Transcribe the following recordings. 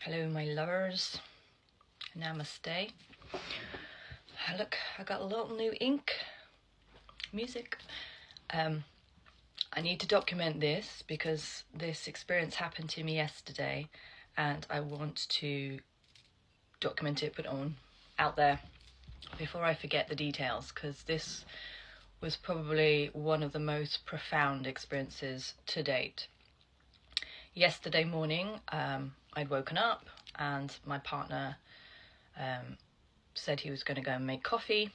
Hello, my lovers. Namaste. Look, I got a little new ink. Music. I need to document this because this experience happened to me yesterday and I want to document it, put it on out there before I forget the details, because this was probably one of the most profound experiences to date. Yesterday morning, I'd woken up and my partner said he was going to go and make coffee.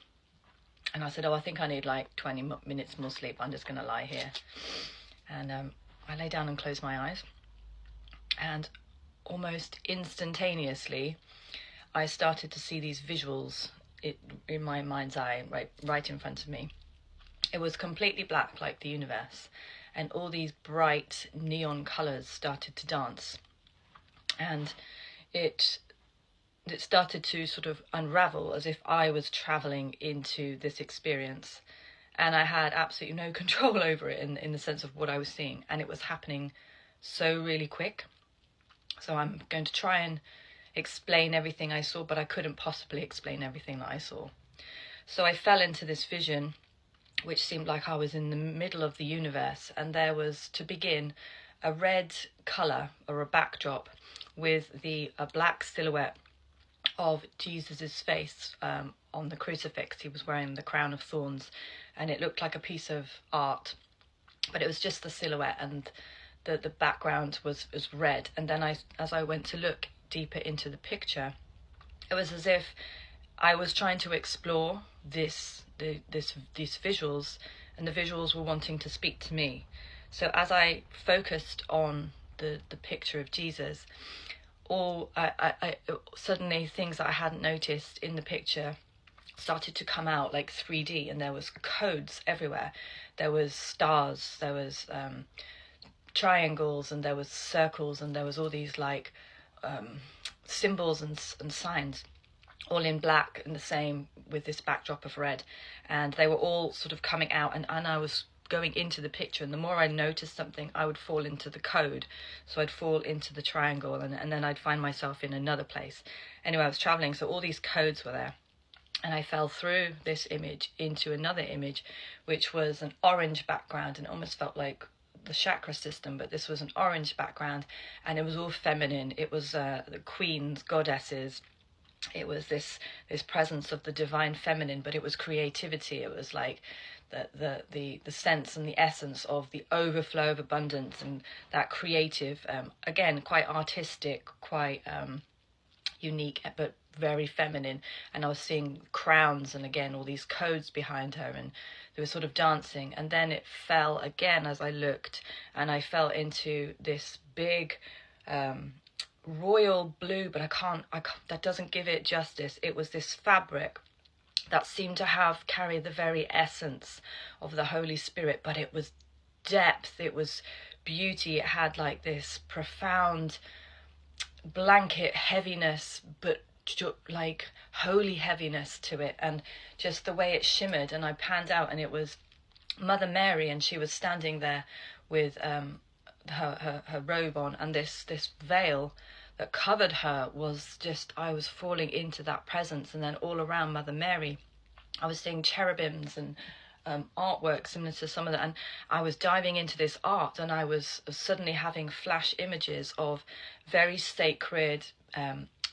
And I said, I think I need like 20 minutes more sleep. I'm just going to lie here. And I lay down and closed my eyes. And almost instantaneously, I started to see these visuals in my mind's eye, right in front of me. It was completely black, like the universe. And all these bright neon colours started to dance. And it started to sort of unravel as if I was travelling into this experience. And I had absolutely no control over it in the sense of what I was seeing. And it was happening so really quick. So I'm going to try and explain everything I saw, but I couldn't possibly explain everything that I saw. So I fell into this vision, which seemed like I was in the middle of the universe. And there was, to begin, a red colour or a backdrop with a black silhouette of Jesus's face on the crucifix. He was wearing the crown of thorns, and it looked like a piece of art, but it was just the silhouette, and the background was red. And then as I went to look deeper into the picture, it was as if I was trying to explore these visuals, and the visuals were wanting to speak to me. So as I focused on the picture of Jesus, I suddenly things that I hadn't noticed in the picture started to come out like 3D, and there was codes everywhere. There was stars, there was triangles, and there was circles, and there was all these like symbols and signs, all in black and the same with this backdrop of red. And they were all sort of coming out, and I was going into the picture, and the more I noticed something, I would fall into the code. So I'd fall into the triangle, and then I'd find myself in another place. Anyway, I was traveling, so all these codes were there, and I fell through this image into another image, which was an orange background, and it almost felt like the chakra system, but this was an orange background, and it was all feminine. It was the queens, goddesses. It was this presence of the divine feminine, but it was creativity. It was like the sense and the essence of the overflow of abundance, and that creative, again, quite artistic, quite unique, but very feminine. And I was seeing crowns, and again all these codes behind her, and they were sort of dancing. And then it fell again as I looked, and I fell into this big royal blue, but I can't, that doesn't give it justice. It was this fabric that seemed to carry the very essence of the Holy Spirit, but it was depth, it was beauty. It had like this profound blanket heaviness, but like holy heaviness to it, and just the way it shimmered. And I panned out, and it was Mother Mary, and she was standing there with her robe on, and this veil that covered her was just, I was falling into that presence. And then all around Mother Mary, I was seeing cherubims and artwork similar to some of that, and I was diving into this art, and I was suddenly having flash images of very sacred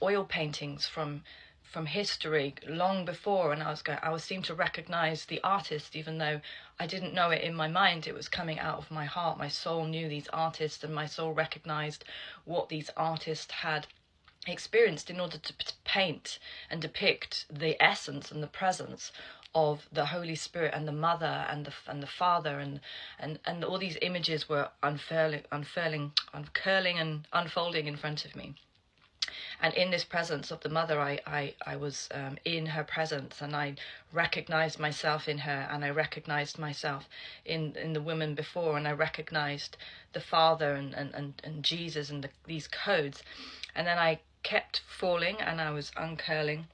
oil paintings from history long before. And I was seemed to recognize the artist, even though I didn't know it in my mind. It was coming out of my heart. My soul knew these artists, and my soul recognized what these artists had experienced in order to paint and depict the essence and the presence of the Holy Spirit and the Mother and the Father, and all these images were uncurling and unfolding in front of me. And in this presence of the Mother, I was in her presence, and I recognized myself in her, and I recognized myself in the woman before, and I recognized the Father and Jesus and these codes. And then I kept falling, and I was uncurling.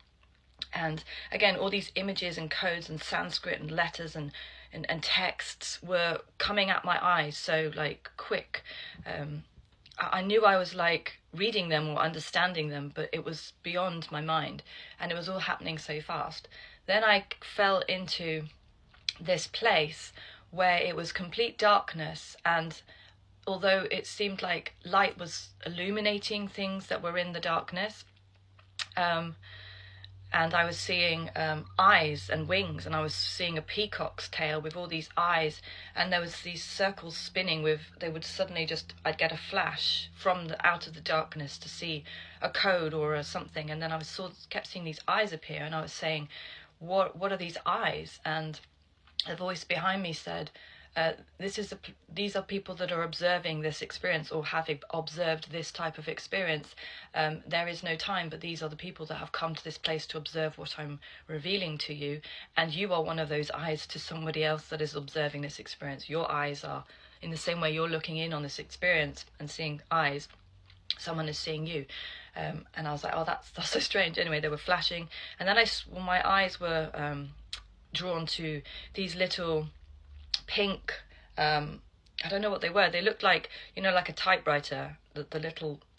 And again, all these images and codes and Sanskrit and letters and texts were coming at my eyes so like quick. I knew I was like reading them or understanding them, but it was beyond my mind, and it was all happening so fast. Then I fell into this place where it was complete darkness, and although it seemed like light was illuminating things that were in the darkness, and I was seeing eyes and wings, and I was seeing a peacock's tail with all these eyes, and there was these circles spinning with, they would suddenly just, I'd get a flash from out of the darkness to see a code or something, and then I kept seeing these eyes appear, and I was saying, what are these eyes? And a voice behind me said, these are people that are observing this experience or have observed this type of experience. There is no time, but these are the people that have come to this place to observe what I'm revealing to you, and you are one of those eyes to somebody else that is observing this experience. Your eyes are, in the same way you're looking in on this experience and seeing eyes, someone is seeing you. And I was like, oh, that's so strange. Anyway, they were flashing, and then my eyes were drawn to these little pink, I don't know what they were. They looked like, you know, like a typewriter, the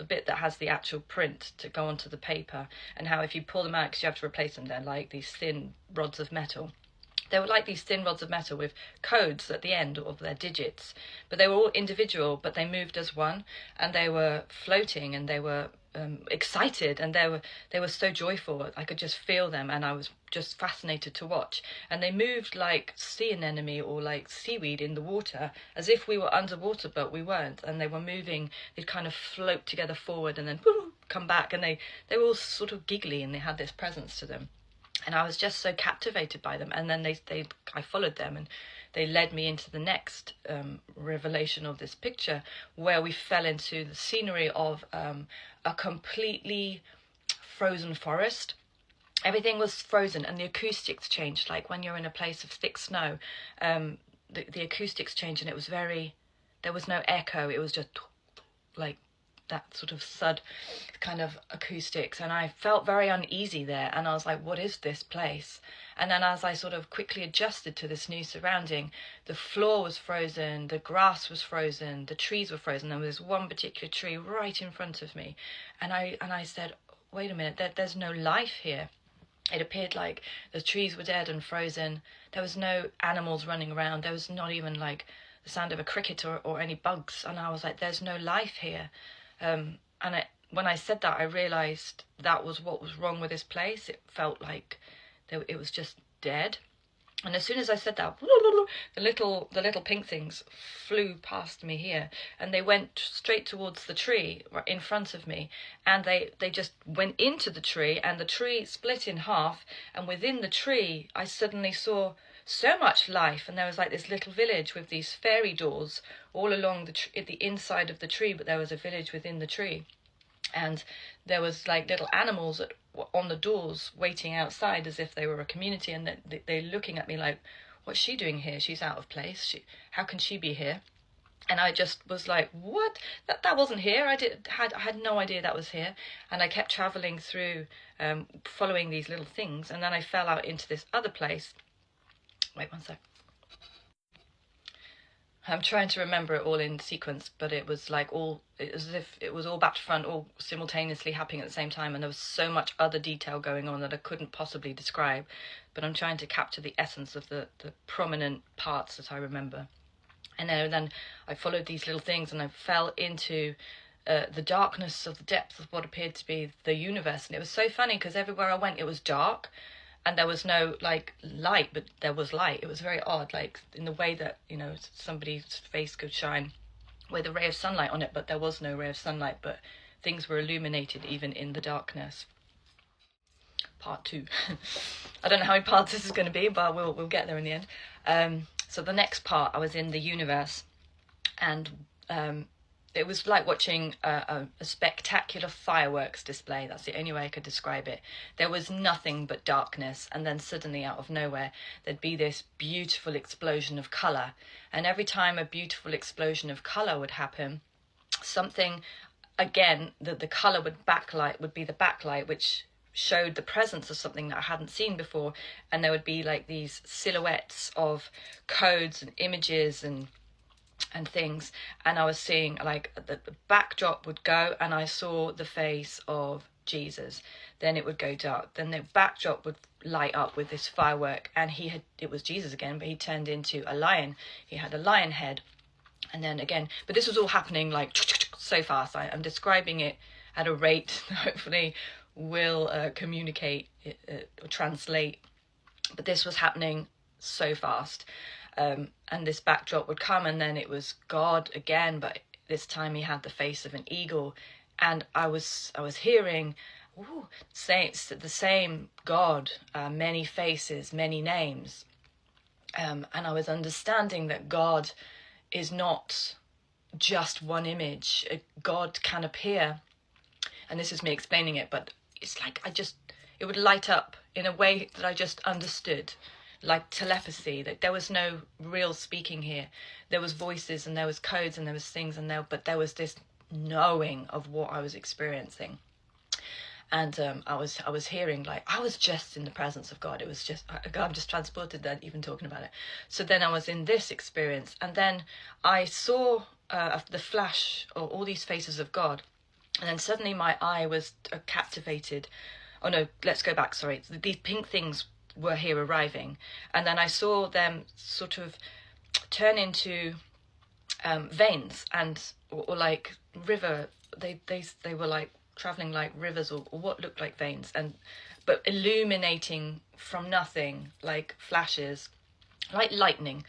bit that has the actual print to go onto the paper, and how if you pull them out, because you have to replace them, they're like these thin rods of metal. They were like these thin rods of metal with codes at the end of their digits, but they were all individual, but they moved as one, and they were floating, and they were excited, and they were so joyful. I could just feel them, and I was just fascinated to watch. And they moved like sea anemone or like seaweed in the water, as if we were underwater, but we weren't. And they were moving, they'd kind of float together forward and then come back, and they were all sort of giggly, and they had this presence to them. And I was just so captivated by them. And then I followed them, and they led me into the next revelation of this picture, where we fell into the scenery of a completely frozen forest. Everything was frozen, and the acoustics changed. Like when you're in a place of thick snow, the acoustics changed, and it was there was no echo. It was just like that sort of thud kind of acoustics, and I felt very uneasy there, and I was like, what is this place? And then as I sort of quickly adjusted to this new surrounding, the floor was frozen, the grass was frozen, the trees were frozen. There was one particular tree right in front of me, and I said, wait a minute, there's no life here. It appeared like the trees were dead and frozen. There was no animals running around. There was not even like the sound of a cricket or any bugs, and I was like, there's no life here. When I said that, I realised that was what was wrong with this place. It felt like it was just dead. And as soon as I said that, the little pink things flew past me here, and they went straight towards the tree right in front of me, and they just went into the tree, and the tree split in half, and within the tree I suddenly saw so much life, and there was like this little village with these fairy doors all along the inside of the tree, but there was a village within the tree, and there was like little animals on the doors waiting outside as if they were a community, and they're looking at me like, what's she doing here? She's out of place. How can she be here? And I just was like, what? That wasn't here. I had no idea that was here. And I kept traveling through, following these little things, and then I fell out into this other place. Wait one sec. I'm trying to remember it all in sequence, but it was like it was as if it was all back to front, all simultaneously happening at the same time, and there was so much other detail going on that I couldn't possibly describe, but I'm trying to capture the essence of the prominent parts that I remember. And then I followed these little things, and I fell into the darkness of the depth of what appeared to be the universe. And it was so funny because everywhere I went it was dark, and there was no like light, but there was light. It was very odd, like in the way that, you know, somebody's face could shine with a ray of sunlight on it, but there was no ray of sunlight, but things were illuminated even in the darkness. Part 2. I don't know how many parts this is going to be, but we'll get there in the end. So the next part, I was in the universe, and it was like watching a spectacular fireworks display. That's the only way I could describe it. There was nothing but darkness, and then suddenly out of nowhere there'd be this beautiful explosion of colour. And every time a beautiful explosion of colour would happen, something, again, the colour would be the backlight, which showed the presence of something that I hadn't seen before. And there would be like these silhouettes of codes and images and and things, and I was seeing like the backdrop would go and I saw the face of Jesus, then it would go dark, then the backdrop would light up with this firework, and it was Jesus again, but he turned into a lion. He had a lion head, and then again, but this was all happening like so fast. I'm describing it at a rate that hopefully will communicate or translate, but this was happening so fast. And this backdrop would come, and then it was God again, but this time he had the face of an eagle, and I was hearing, saints, the same God, many faces, many names, and I was understanding that God is not just one image. God can appear, and this is me explaining it, but it's like it would light up in a way that I just understood. Like telepathy, that there was no real speaking here. There was voices and there was codes and there was things but there was this knowing of what I was experiencing. And I was hearing, like, I was just in the presence of God. It was just, I'm just transported there even talking about it. So then I was in this experience, and then I saw the flash of all these faces of God, and then suddenly my eye was captivated. Oh no, let's go back, sorry. These pink things were here arriving, and then I saw them sort of turn into veins, and or like river. They were like traveling like rivers, or what looked like veins, but illuminating from nothing, like flashes, like lightning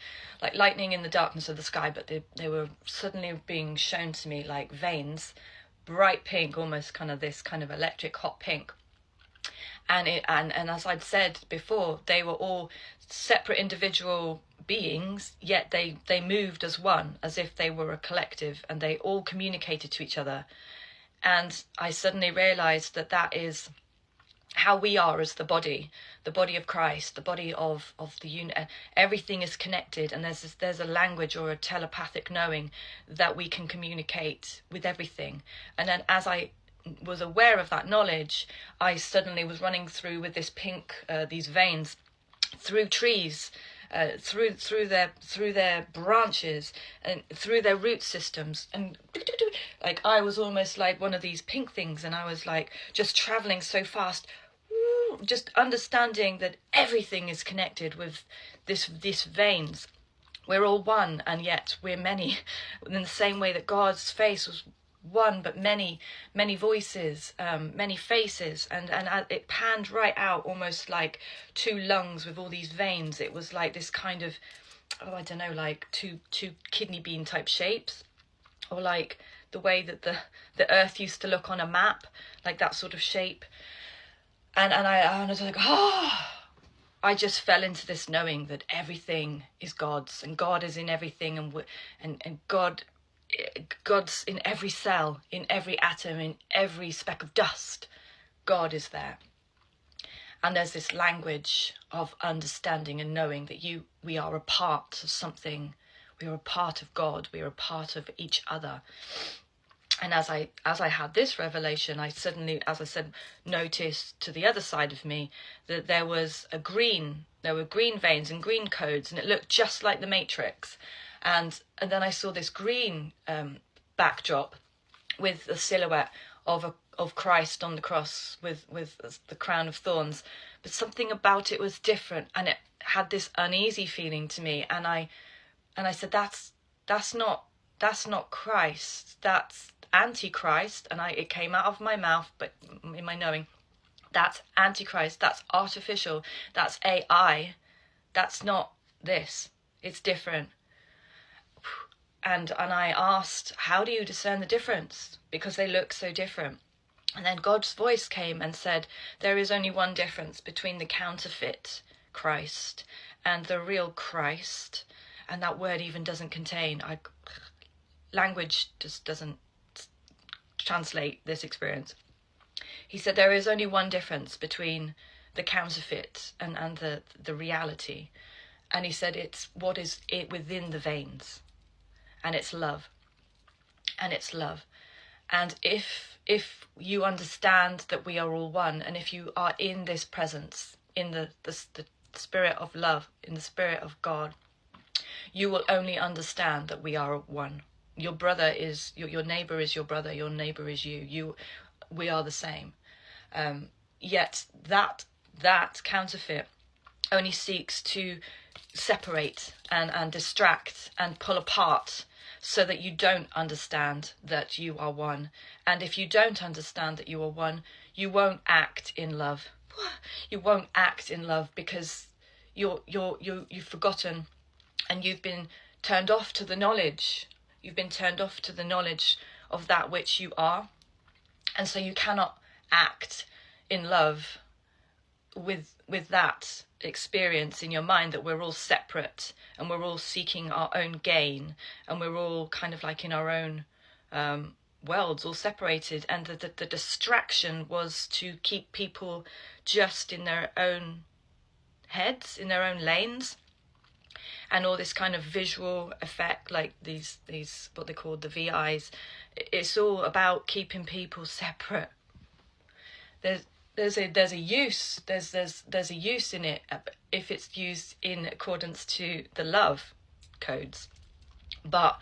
in the darkness of the sky. But they were suddenly being shown to me like veins, bright pink, almost kind of this kind of electric hot pink. And as I'd said before, they were all separate individual beings, yet they moved as one, as if they were a collective, and they all communicated to each other. And I suddenly realized that is how we are as the body of Christ, the body of the unit. Everything is connected, and there's a language or a telepathic knowing that we can communicate with everything. And then as I was aware of that knowledge, I suddenly was running through with this pink, these veins, through trees, through their branches and through their root systems, and like I was almost like one of these pink things, and I was like just traveling so fast, just understanding that everything is connected with this veins. We're all one, and yet we're many, in the same way that God's face was one, but many voices, many faces, and it panned right out, almost like two lungs with all these veins. It was like this kind of, I don't know, like two kidney bean type shapes, or like the way that the earth used to look on a map, like that sort of shape. And I was like, I just fell into this knowing that everything is God's, and God is in everything, and God's in every cell, in every atom, in every speck of dust. God is there. And there's this language of understanding and knowing that we are a part of something. We are a part of God. We are a part of each other. And as I had this revelation, I suddenly, as I said, noticed to the other side of me that there were green veins and green codes, and it looked just like the Matrix. And then I saw this green backdrop with a silhouette of Christ on the cross with the crown of thorns. But something about it was different, and it had this uneasy feeling to me. And I said, that's not Christ. That's Antichrist. And it came out of my mouth, but in my knowing, that's Antichrist. That's artificial. That's AI. That's not this. It's different. And I asked, how do you discern the difference? Because they look so different. And then God's voice came and said, there is only one difference between the counterfeit Christ and the real Christ. And that word even doesn't contain, language just doesn't translate this experience. He said, there is only one difference between the counterfeit and the reality. And he said, it's what is it within the veins. And it's love. And it's love. And if you understand that we are all one, and if you are in this presence, in the spirit of love, in the spirit of God, you will only understand that we are one. Your brother is your neighbor is your brother. Your neighbor is you. We are the same. Yet that counterfeit only seeks to separate and distract and pull apart, so that you don't understand that you are one. And if you don't understand that you are one, you won't act in love. You won't act in love because you've forgotten, and you've been turned off to the knowledge. You've been turned off to the knowledge of that which you are. And so you cannot act in love with that experience in your mind, that we're all separate and we're all seeking our own gain, and we're all kind of like in our own worlds, all separated. And the distraction was to keep people just in their own heads, in their own lanes. And all this kind of visual effect, like these what they call the VIs, it's all about keeping people separate. There's a use in it if it's used in accordance to the love codes, but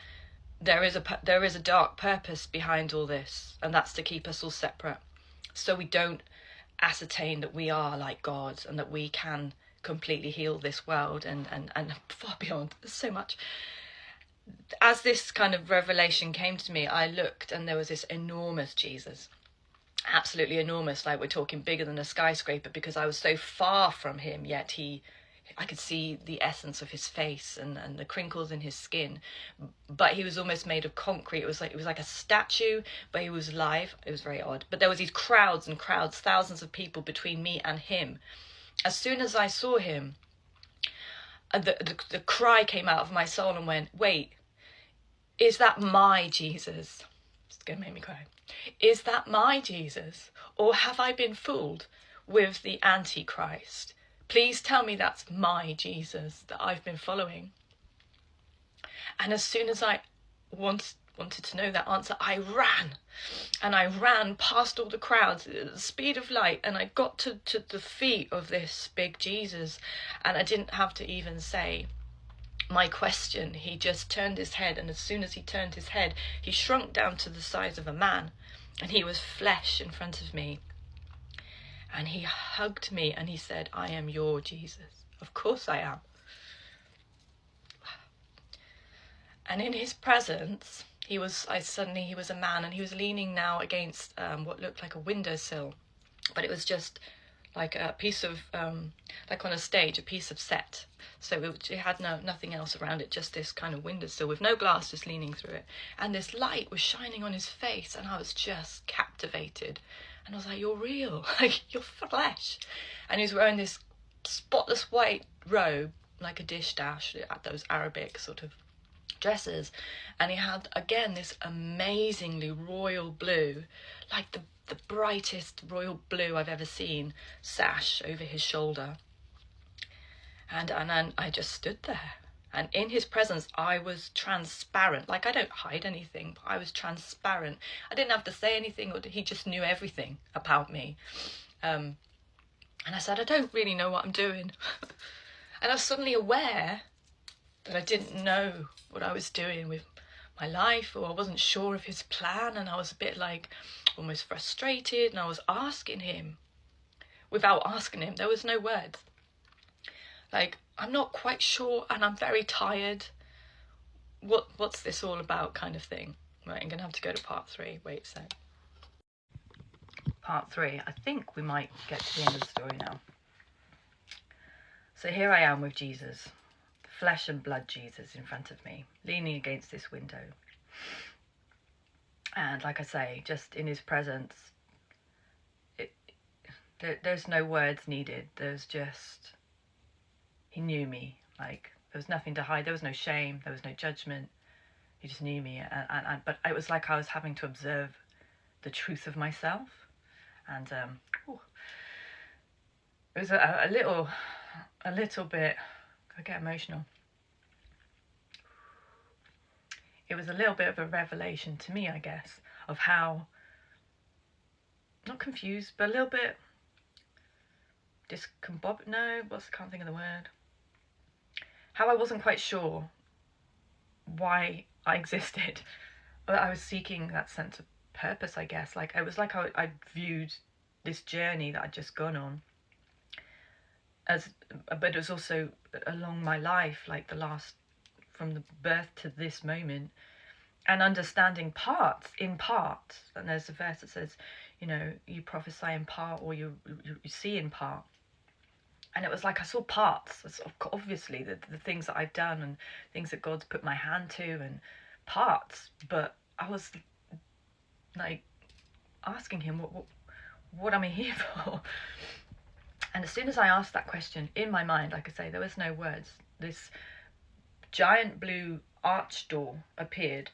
there is a dark purpose behind all this, and that's to keep us all separate, so we don't ascertain that we are like God and that we can completely heal this world and far beyond. There's so much. As this kind of revelation came to me, I looked and there was this enormous Jesus, absolutely enormous, like we're talking bigger than a skyscraper, because I was so far from him, yet I could see the essence of his face and the crinkles in his skin, but he was almost made of concrete. It was like a statue, but he was alive. It was very odd. But there was these crowds and crowds, thousands of people between me and him. As soon as I saw him, the cry came out of my soul and went, wait, is that my Jesus? It's going to make me cry. Is that my Jesus? Or have I been fooled with the Antichrist? Please tell me that's my Jesus that I've been following. And as soon as I wanted to know that answer, I ran. And I ran past all the crowds at the speed of light, and I got to the feet of this big Jesus, and I didn't have to even say my question. He just turned his head, and as soon as he turned his head, he shrunk down to the size of a man, and he was flesh in front of me. And he hugged me and he said, I am your Jesus. Of course I am. And in his presence, he was a man, and he was leaning now against what looked like a windowsill, but it was just like a piece of, like on a stage, a piece of set. So it had nothing else around it, just this kind of windowsill with no glass, just leaning through it. And this light was shining on his face, and I was just captivated. And I was like, you're real, like you're flesh. And he was wearing this spotless white robe, like a dish dash, those Arabic sort of dresses, and he had again this amazingly royal blue, like the brightest royal blue I've ever seen, sash over his shoulder. And I just stood there, and in his presence I was transparent. Like, I don't hide anything, but I was transparent. I didn't have to say anything, or he just knew everything about me. And I said, I don't really know what I'm doing. And I was suddenly aware that I didn't know what I was doing with my life, or I wasn't sure of his plan, and I was a bit like almost frustrated, and I was asking him without asking him. There was no words. Like, I'm not quite sure, and I'm very tired. What's this all about, kind of thing. Right, I'm gonna have to go to part 3. Wait a sec. Part 3. I think we might get to the end of the story now. So here I am with Jesus, flesh and blood Jesus in front of me, leaning against this window. And like I say, just in his presence, there's no words needed. There's just, he knew me. Like, there was nothing to hide. There was no shame. There was no judgment. He just knew me. But it was like I was having to observe the truth of myself. And it was a little bit, I get emotional. It was a little bit of a revelation to me, I guess, of how, not confused, but a little bit can't think of the word. How I wasn't quite sure why I existed. I was seeking that sense of purpose, I guess. Like, it was like I viewed this journey that I'd just gone on as, but it was also along my life, like the last, from the birth to this moment, and understanding parts in part. And there's a verse that says, you know, you prophesy in part, or you see in part. And it was like I saw parts. Obviously the things that I've done and things that God's put my hand to, and parts. But I was like asking him, what am I here for? And as soon as I asked that question, in my mind, like I say, there was no words. This giant blue arch door appeared.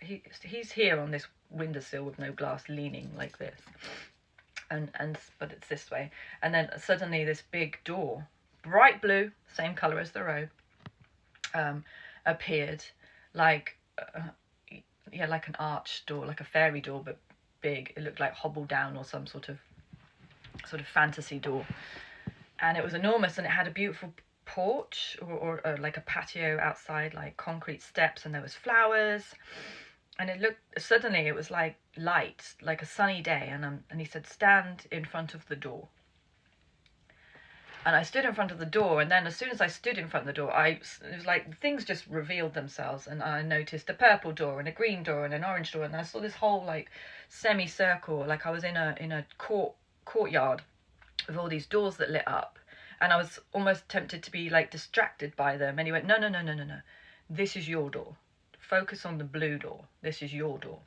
He's here on this windowsill with no glass, leaning like this. But it's this way. And then suddenly this big door, bright blue, same colour as the robe, appeared, like like an arch door, like a fairy door, but big. It looked like Hobble Down or some sort of fantasy door. And it was enormous, and it had a beautiful porch or like a patio outside, like concrete steps, and there was flowers. And it was like light, like a sunny day. And he said, stand in front of the door. And I stood in front of the door. And then as soon as I stood in front of the door, it was like things just revealed themselves. And I noticed a purple door and a green door and an orange door. And I saw this whole like semicircle, like I was in a courtyard with all these doors that lit up. And I was almost tempted to be like distracted by them. And he went, no. This is your door. Focus on the blue door. This is your door.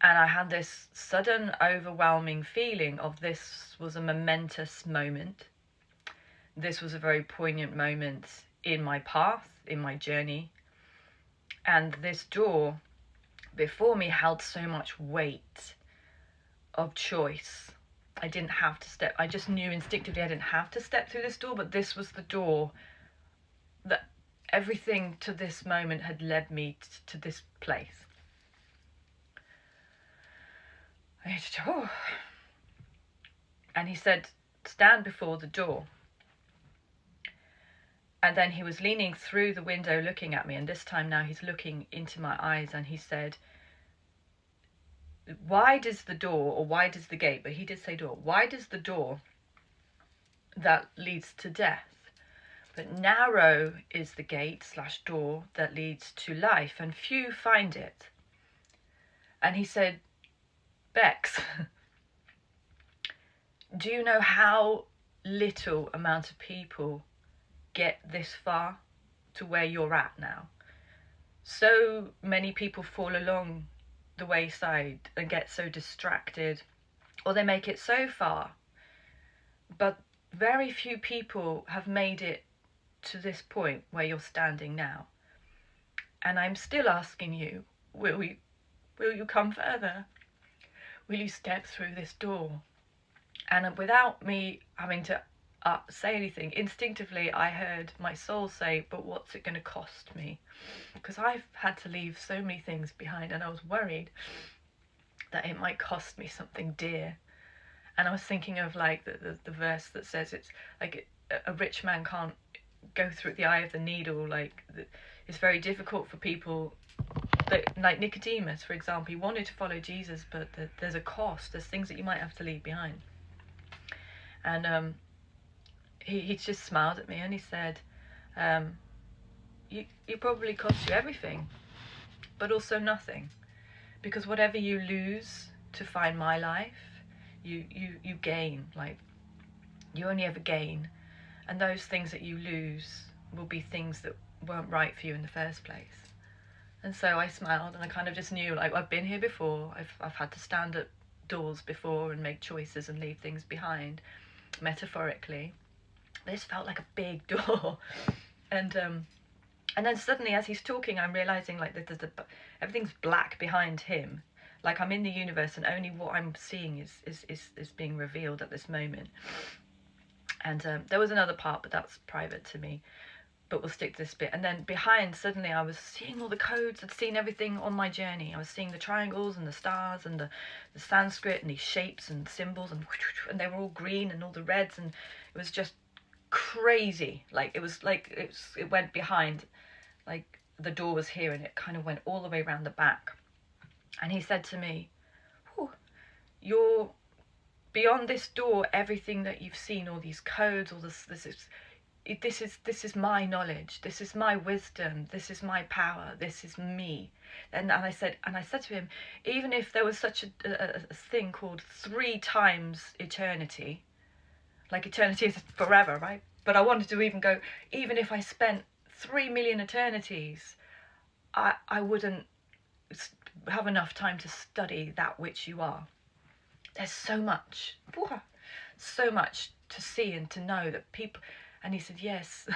And I had this sudden overwhelming feeling of this was a momentous moment. This was a very poignant moment in my path, in my journey. And this door before me held so much weight of choice. I didn't have to step. I just knew instinctively I didn't have to step through this door, but this was the door that everything to this moment had led me to this place. And he said, stand before the door. And then he was leaning through the window looking at me, and this time now he's looking into my eyes, and he said, wide is the door, or wide is the gate, but he did say door. Wide is the door that leads to death, but narrow is the gate / door that leads to life, and few find it. And he said, Bex, do you know how little amount of people get this far to where you're at now? So many people fall along the wayside and get so distracted, or they make it so far, but very few people have made it to this point where you're standing now. And I'm still asking you, will you come further? Will you step through this door? And without me having to say anything, instinctively I heard my soul say, but what's it going to cost me? Because I've had to leave so many things behind, and I was worried that it might cost me something dear. And I was thinking of like the verse that says it's like a rich man can't go through the eye of the needle. Like it's very difficult for people that, like Nicodemus, for example, he wanted to follow Jesus, but there's a cost. There's things that you might have to leave behind. And he just smiled at me and he said, you probably cost you everything, but also nothing, because whatever you lose to find my life, you gain. Like, you only ever gain, and those things that you lose will be things that weren't right for you in the first place. And so I smiled, and I kind of just knew, like, I've been here before. I've had to stand at doors before and make choices and leave things behind, metaphorically. This felt like a big door. And then suddenly, as he's talking, I'm realizing like everything's black behind him. Like I'm in the universe, and only what I'm seeing is being revealed at this moment. And there was another part, but that's private to me. But we'll stick to this bit. And then behind, suddenly I was seeing all the codes. I'd seen everything on my journey. I was seeing the triangles and the stars and the Sanskrit and these shapes and symbols, and they were all green, and all the reds, and it was just crazy. Like it went behind like the door was here and it kind of went all the way around the back. And he said to me, you're beyond this door, everything that you've seen, all these codes, all this is my knowledge, this is my wisdom, this is my power, this is me. And I said to him, even if there was such a thing called 3 times eternity, like eternity is forever, right? But I wanted to even go, even if I spent 3 million eternities, I wouldn't have enough time to study that which you are. There's so much to see and to know that people. And he said, yes.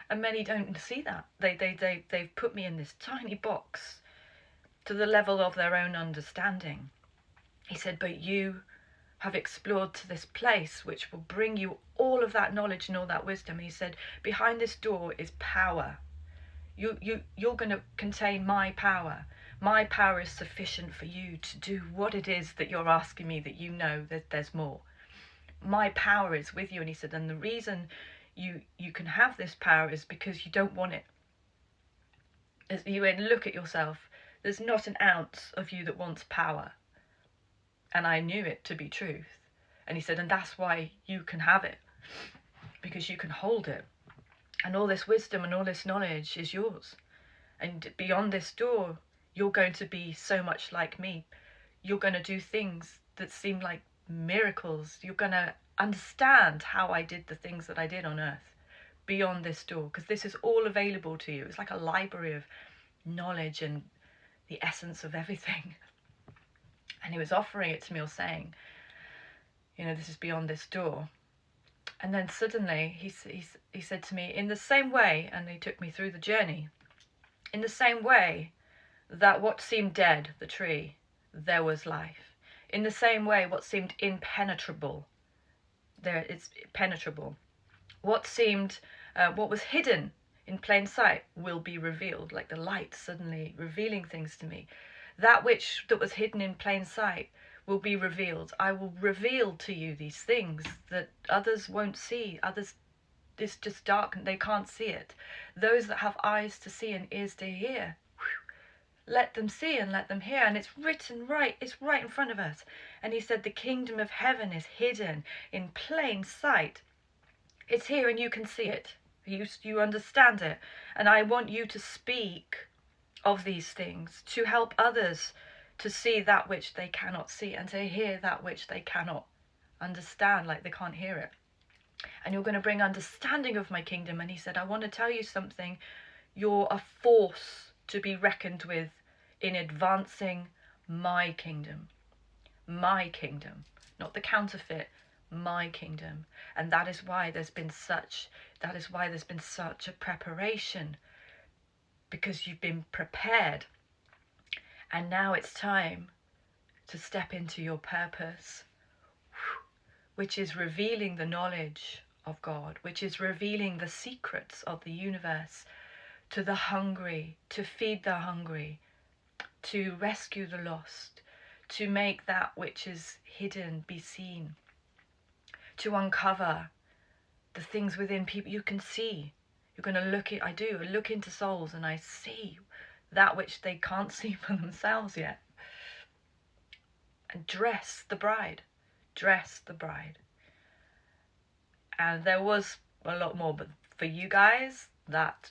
And many don't see that. They've put me in this tiny box to the level of their own understanding. He said, but you have explored to this place which will bring you all of that knowledge and all that wisdom. And he said, behind this door is power. You're going to contain my power. My power is sufficient for you to do what it is that you're asking me, that you know that there's more. My power is with you. And he said, and the reason you can have this power is because you don't want it. As you look at yourself, there's not an ounce of you that wants power. And I knew it to be truth. And he said, and that's why you can have it, because you can hold it. And all this wisdom and all this knowledge is yours. And beyond this door, you're going to be so much like me. You're going to do things that seem like miracles. You're going to understand how I did the things that I did on earth beyond this door, because this is all available to you. It's like a library of knowledge and the essence of everything. And he was offering it to me, or saying, this is beyond this door. And then suddenly he said to me, in the same way, and he took me through the journey, in the same way that what seemed dead, the tree, there was life. In the same way, what seemed impenetrable, there it's penetrable. What was hidden in plain sight will be revealed, like the light suddenly revealing things to me. That was hidden in plain sight will be revealed. I will reveal to you these things that others won't see. Others, it's just dark and they can't see it. Those that have eyes to see and ears to hear, let them see and let them hear. And it's written right, it's right in front of us. And he said, the kingdom of heaven is hidden in plain sight. It's here and you can see it. You understand it. And I want you to speak of these things, to help others to see that which they cannot see, and to hear that which they cannot understand, like they can't hear it. And you're going to bring understanding of my kingdom. And he said, I want to tell you something. You're a force to be reckoned with in advancing my kingdom. My kingdom, not the counterfeit, my kingdom. And that is why there's been such a preparation, because you've been prepared. And now it's time to step into your purpose, which is revealing the knowledge of God, which is revealing the secrets of the universe to the hungry, to feed the hungry, to rescue the lost, to make that which is hidden be seen, to uncover the things within people you can see. You're going to I look into souls and I see that which they can't see for themselves yet. And dress the bride. And there was a lot more, but for you guys, that